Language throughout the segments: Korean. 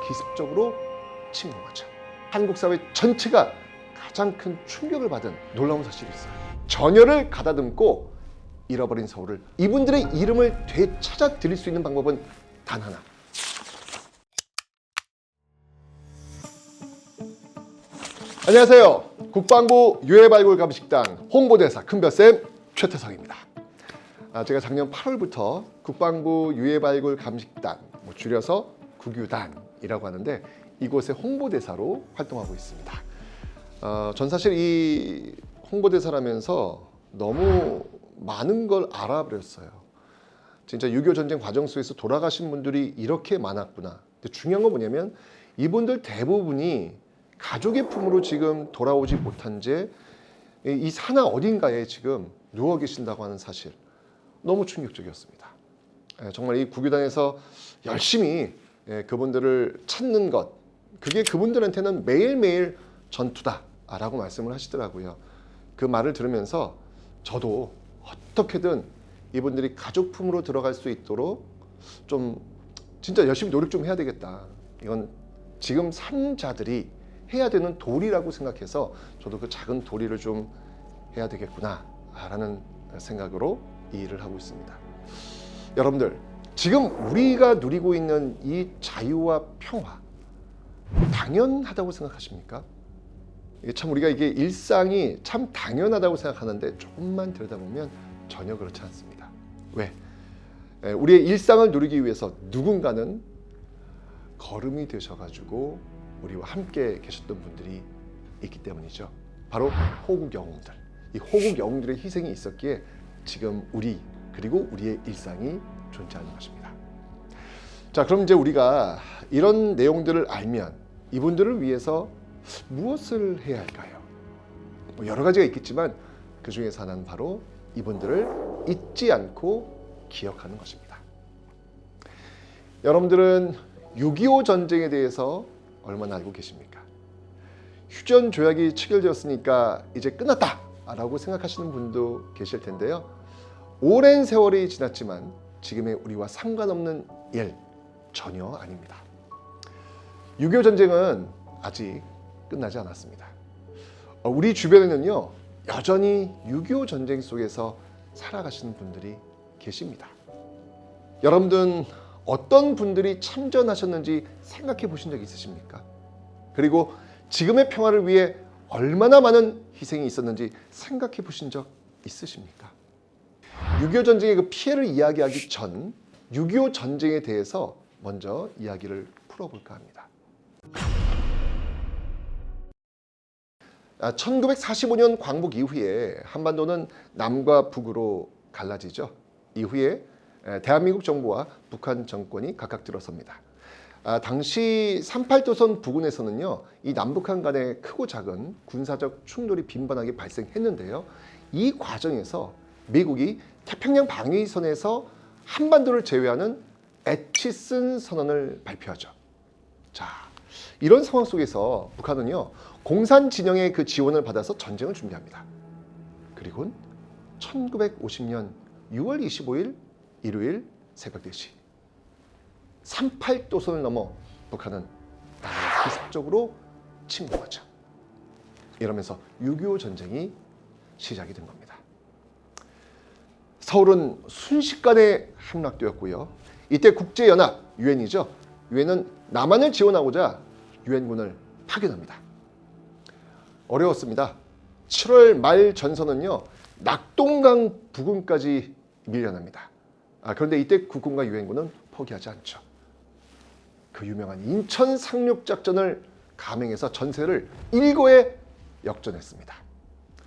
기습적으로 침묵 거죠. 한국 사회 전체가 가장 큰 충격을 받은 놀라운 사실이 있어요. 전열을 가다듬고 잃어버린 서울을 이분들의 이름을 되찾아 드릴 수 있는 방법은 단 하나. 안녕하세요. 국방부 유해발굴 감식단 홍보대사 큰별쌤 최태성입니다. 제가 작년 8월부터 국방부 유해발굴 감식단, 줄여서 국유단이라고 하는데 이곳의 홍보대사로 활동하고 있습니다. 전 사실 이 홍보대사라면서 너무 많은 걸 알아버렸어요. 진짜 6.25 전쟁 과정 속에서 돌아가신 분들이 이렇게 많았구나. 근데 중요한 건 뭐냐면 이분들 대부분이 가족의 품으로 지금 돌아오지 못한 채 이 산하 어딘가에 지금 누워 계신다고 하는 사실, 너무 충격적이었습니다. 정말 이 국유단에서 열심히 그분들을 찾는 것, 그게 그분들한테는 매일매일 전투다라고 말씀을 하시더라고요. 그 말을 들으면서 저도 어떻게든 이분들이 가족 품으로 들어갈 수 있도록 좀 진짜 열심히 노력 좀 해야 되겠다. 이건 지금 산 자들이 해야 되는 도리라고 생각해서 저도 그 작은 도리를 좀 해야 되겠구나라는 생각으로 이 일을 하고 있습니다. 여러분들, 지금 우리가 누리고 있는 이 자유와 평화, 당연하다고 생각하십니까? 참 우리가 이게 일상이 참 당연하다고 생각하는데 조금만 들여다보면 전혀 그렇지 않습니다. 왜? 우리의 일상을 누리기 위해서 누군가는 걸음이 되셔가지고 우리와 함께 계셨던 분들이 있기 때문이죠. 바로 호국 영웅들. 이 호국 영웅들의 희생이 있었기에 지금 우리 그리고 우리의 일상이 존재하는 것입니다. 자, 그럼 이제 우리가 이런 내용들을 알면 이분들을 위해서 무엇을 해야 할까요? 여러 가지가 있겠지만 그 중에서 하나는 바로 이분들을 잊지 않고 기억하는 것입니다. 여러분들은 6.25 전쟁에 대해서 얼마나 알고 계십니까? 휴전 조약이 체결되었으니까 이제 끝났다라고 생각하시는 분도 계실 텐데요. 오랜 세월이 지났지만 지금의 우리와 상관없는 일 전혀 아닙니다. 6.25 전쟁은 아직 끝나지 않았습니다. 우리 주변에는요, 여전히 6.25 전쟁 속에서 살아가시는 분들이 계십니다. 여러분들은 어떤 분들이 참전하셨는지 생각해 보신 적 있으십니까? 그리고 지금의 평화를 위해 얼마나 많은 희생이 있었는지 생각해 보신 적 있으십니까? 6.25 전쟁의 그 피해를 이야기하기 전 6.25 전쟁에 대해서 먼저 이야기를 풀어볼까 합니다. 1945년 광복 이후에 한반도는 남과 북으로 갈라지죠. 이후에 대한민국 정부와 북한 정권이 각각 들어섭니다. 당시 38도선 부근에서는요, 이 남북한 간의 크고 작은 군사적 충돌이 빈번하게 발생했는데요. 이 과정에서 미국이 태평양 방위선에서 한반도를 제외하는 애치슨 선언을 발표하죠. 자, 이런 상황 속에서 북한은요, 공산 진영의 그 지원을 받아서 전쟁을 준비합니다. 그리고 1950년 6월 25일 일요일 새벽 4시 38도선을 넘어 북한은 기습적으로 침공하죠. 이러면서 6.25 전쟁이 시작이 된 겁니다. 서울은 순식간에 함락되었고요. 이때 국제연합, 유엔이죠. 유엔은 남한을 지원하고자 유엔군을 파견합니다. 어려웠습니다. 7월 말 전선은요, 낙동강 부근까지 밀려납니다. 그런데 이때 국군과 유엔군은 포기하지 않죠. 그 유명한 인천 상륙작전을 감행해서 전세를 일거에 역전했습니다.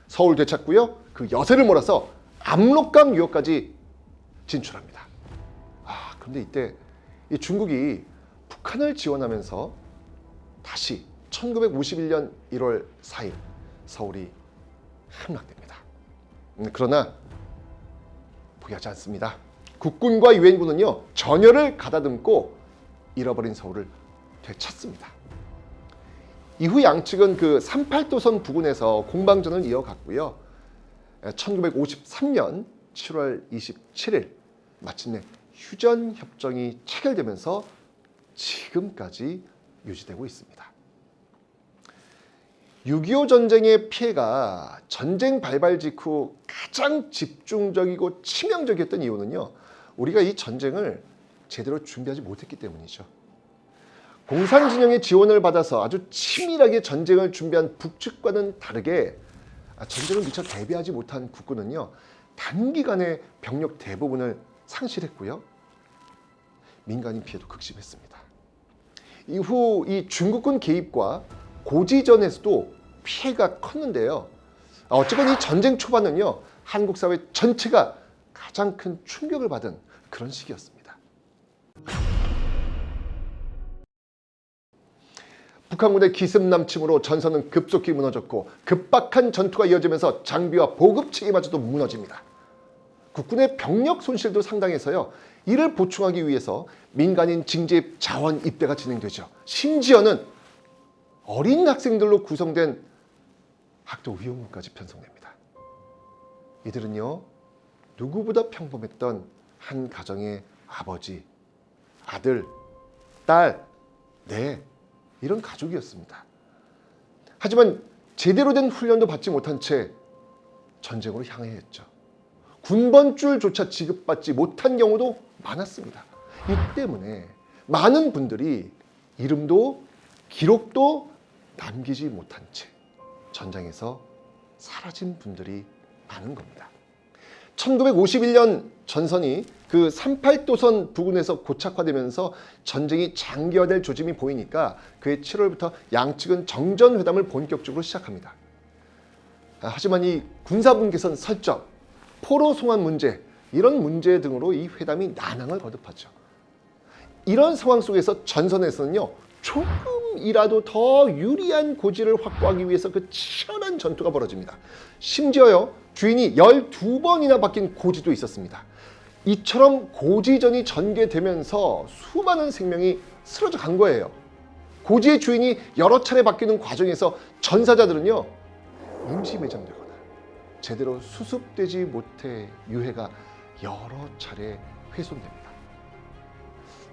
서울 되찾고요, 그 여세를 몰아서 압록강 유역까지 진출합니다. 그런데 이때 이 중국이 북한을 지원하면서 다시 1951년 1월 4일 서울이 함락됩니다. 그러나 포기하지 않습니다. 국군과 유엔군은요, 전열을 가다듬고 잃어버린 서울을 되찾습니다. 이후 양측은 그 38도선 부근에서 공방전을 이어갔고요. 1953년 7월 27일 마침내 휴전협정이 체결되면서 지금까지 유지되고 있습니다. 6.25 전쟁의 피해가 전쟁 발발 직후 가장 집중적이고 치명적이었던 이유는요, 우리가 이 전쟁을 제대로 준비하지 못했기 때문이죠. 공산 진영의 지원을 받아서 아주 치밀하게 전쟁을 준비한 북측과는 다르게 전쟁을 미처 대비하지 못한 국군은요, 단기간에 병력 대부분을 상실했고요, 민간인 피해도 극심했습니다. 이후 이 중국군 개입과 고지전에서도 피해가 컸는데요. 어쨌건 이 전쟁 초반은요, 한국 사회 전체가 가장 큰 충격을 받은 그런 시기였습니다. 북한군의 기습남침으로 전선은 급속히 무너졌고 급박한 전투가 이어지면서 장비와 보급 체계마저도 무너집니다. 국군의 병력 손실도 상당해서요, 이를 보충하기 위해서 민간인 징집 자원 입대가 진행되죠. 심지어는 어린 학생들로 구성된 학교 위원군까지 편성됩니다. 이들은요, 누구보다 평범했던 한 가정의 아버지, 아들, 딸, 이런 가족이었습니다. 하지만 제대로 된 훈련도 받지 못한 채 전쟁으로 향해야 했죠. 군번줄조차 지급받지 못한 경우도 많았습니다. 이 때문에 많은 분들이 이름도 기록도 남기지 못한 채 전장에서 사라진 분들이 많은 겁니다. 1951년 전선이 그 38도선 부근에서 고착화되면서 전쟁이 장기화될 조짐이 보이니까 그해 7월부터 양측은 정전회담을 본격적으로 시작합니다. 하지만 이 군사분계선 설정, 포로 송환 문제, 이런 문제 등으로 이 회담이 난항을 거듭하죠. 이런 상황 속에서 전선에서는요, 조금이라도 더 유리한 고지를 확보하기 위해서 그 치열한 전투가 벌어집니다. 심지어요, 주인이 12번이나 바뀐 고지도 있었습니다. 이처럼 고지전이 전개되면서 수많은 생명이 쓰러져 간 거예요. 고지의 주인이 여러 차례 바뀌는 과정에서 전사자들은요, 임시 매장되거나 제대로 수습되지 못해 유해가 여러 차례 훼손됩니다.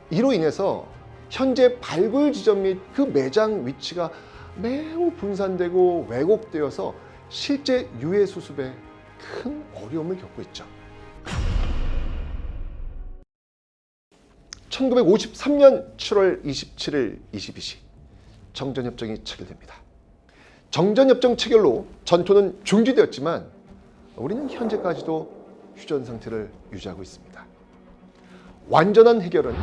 이로 인해서 현재 발굴 지점 및 그 매장 위치가 매우 분산되고 왜곡되어서 실제 유해 수습에 큰 어려움을 겪고 있죠. 1953년 7월 27일 22시 정전협정이 체결됩니다. 정전협정 체결로 전투는 중지되었지만 우리는 현재까지도 휴전 상태를 유지하고 있습니다. 완전한 해결은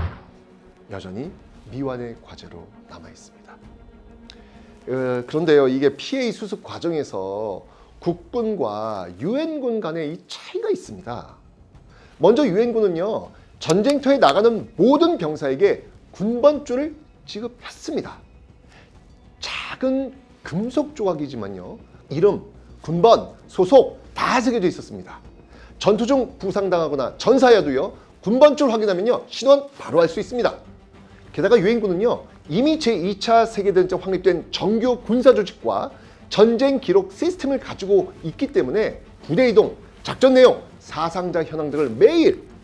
여전히 미완의 과제로 남아 있습니다. 그런데요, 이게 피해 수습 과정에서 국군과 유엔군 간의 이 차이가 있습니다. 먼저 유엔군은요, 전쟁터에 나가는 모든 병사에게 군번줄을 지급했습니다. 작은 금속 조각이지만요, 이름, 군번, 소속 다 새겨져 있었습니다. 전투 중 부상당하거나 전사해도요, 군번줄 확인하면요, 신원 바로 알 수 있습니다. 게다가 유엔군은요, 이미 제2차 세계대전 때 확립된 정규 군사조직과 전쟁 기록 시스템을 가지고 있기 때문에 부대 이동, 작전 내용, 사상자 현황 등을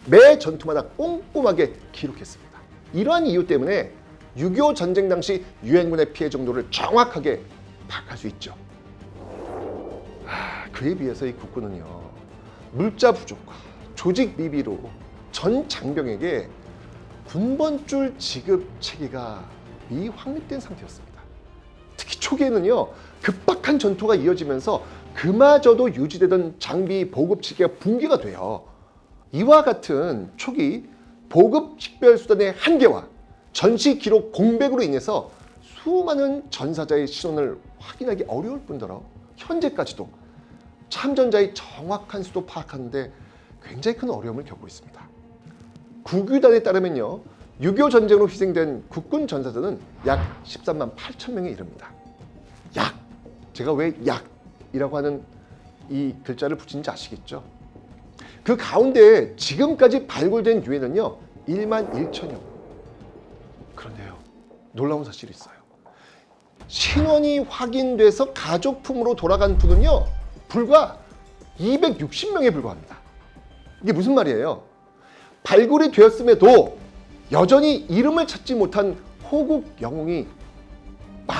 매 전투마다 꼼꼼하게 기록했습니다. 이러한 이유 때문에 6.25 전쟁 당시 유엔군의 피해 정도를 정확하게 파악할 수 있죠. 그에 비해서 이 국군은요, 물자 부족과 조직 미비로 전 장병에게 군번줄 지급 체계가 미확립된 상태였습니다. 특히 초기에는요, 급박한 전투가 이어지면서 그마저도 유지되던 장비 보급 체계가 붕괴가 돼요. 이와 같은 초기 보급 식별 수단의 한계와 전시 기록 공백으로 인해서 수많은 전사자의 신원을 확인하기 어려울 뿐더러 현재까지도 참전자의 정확한 수도 파악하는데 굉장히 큰 어려움을 겪고 있습니다. 국유단에 따르면요, 6.25 전쟁으로 희생된 국군 전사자는 약 13만 8천 명에 이릅니다. 약! 제가 왜 약이라고 하는 이 글자를 붙인지 아시겠죠? 그 가운데 지금까지 발굴된 유해는요, 1만 1천여 명. 그런데요, 놀라운 사실이 있어요. 신원이 확인돼서 가족품으로 돌아간 분은요, 불과 260명에 불과합니다. 이게 무슨 말이에요? 발굴이 되었음에도 여전히 이름을 찾지 못한 호국 영웅이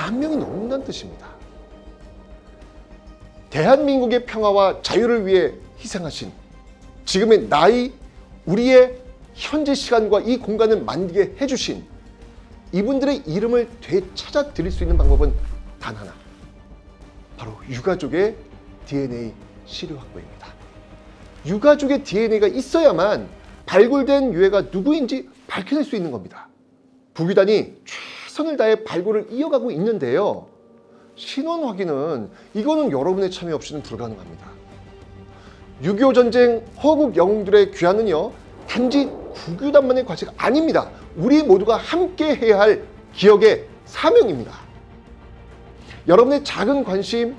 만명이 넘는다는 뜻입니다. 대한민국의 평화와 자유를 위해 희생하신 지금의 나이, 우리의 현재 시간과 이 공간을 만들게 해주신 이분들의 이름을 되찾아 드릴 수 있는 방법은 단 하나, 바로 유가족의 DNA 시료 확보입니다. 유가족의 DNA가 있어야만 발굴된 유해가 누구인지 밝혀낼 수 있는 겁니다. 북유단이 최선을 다해 발굴을 이어가고 있는데요. 신원 확인은 이거는 여러분의 참여 없이는 불가능합니다. 6.25 전쟁 허국 영웅들의 귀환은요, 단지 국유단만의 과제가 아닙니다. 우리 모두가 함께 해야 할 기억의 사명입니다. 여러분의 작은 관심,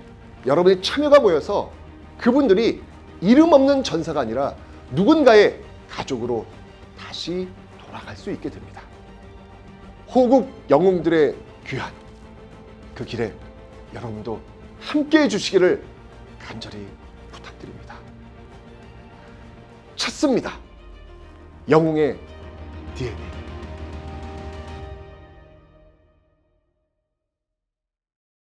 여러분의 참여가 모여서 그분들이 이름 없는 전사가 아니라 누군가의 가족으로 다시 돌아갈 수 있게 됩니다. 호국 영웅들의 귀환, 그 길에 여러분도 함께 해주시기를 간절히 부탁드립니다. 찾습니다. 영웅의 DNA.